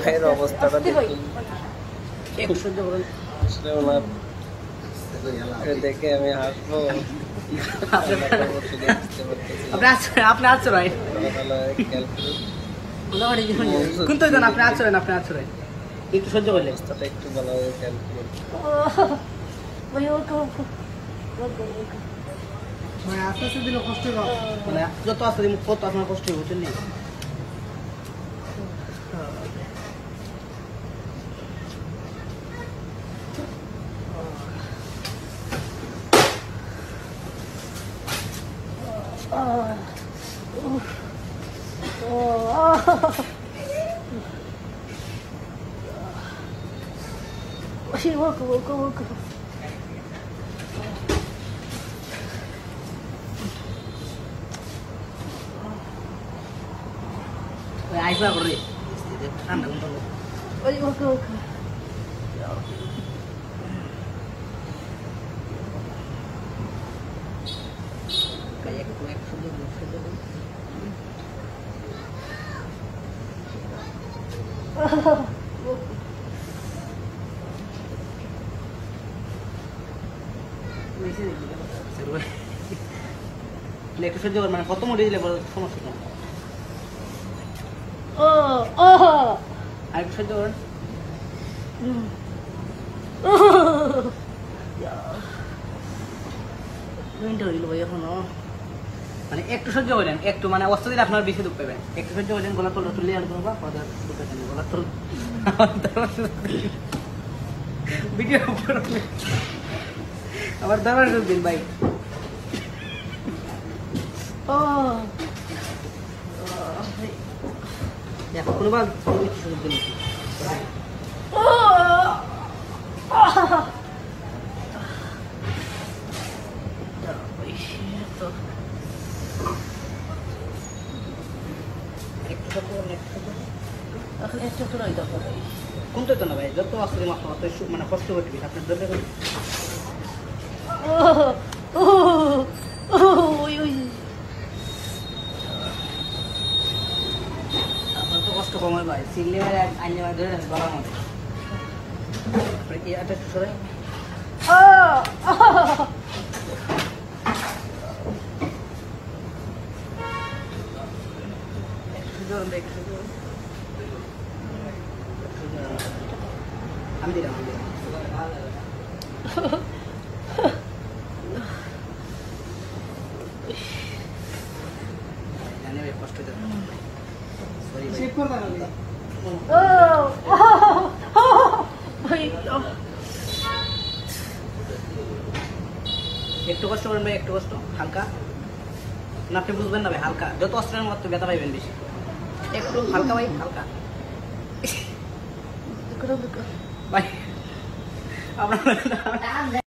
ভাইয়ের অবস্থাটা একটু সহ্য করুন। আসলে ওনার দেখে আমি হাসবো। আপনি আচরণ কিন্তু আপনি আচরণ একটু সহ্য করলে অবস্থাটা একটু ভালোভাবে খেয়াল করুন। আস্তে আস্তে দিলে কষ্ট হবে, মানে যত আস্তে দিন কত আপনার কষ্ট হবে, বুঝছেন? আইসা করে ঠান্ডা একটু সহ্য কর, মানে কত মোটে দিলে সমস্যা কেন? আর একটু সহ্য করেন। এখনো মানে একটু সহ্য করেন, একটু মানে অস্ত্র দিলে আপনার বেশি দুঃখ পাবেন। একটু সহ্য করেন, গলা তোলা তুললে আর করবা গলা তোল ভিডিও আবার দাবার দিন ভাই। কোনোবার কমতে তো না ভাই, যত আসলে মানে কষ্ট করবি আপনার দরকার। আপনার তো কষ্ট কমায় ভাই, সিগলে আইনে ধরে গলার মধ্যে এটা একটু সরে। আমি দিলাম কষ্ট একটু কষ্ট করেন ভাই, একটু কষ্ট হালকা না, আপনি বুঝবেন না ভাই, হালকা যত অস্ত্রের মতো ব্যথা পাইবেন বেশি, একটু হালকা ভাই, হালকা ভাই আপনার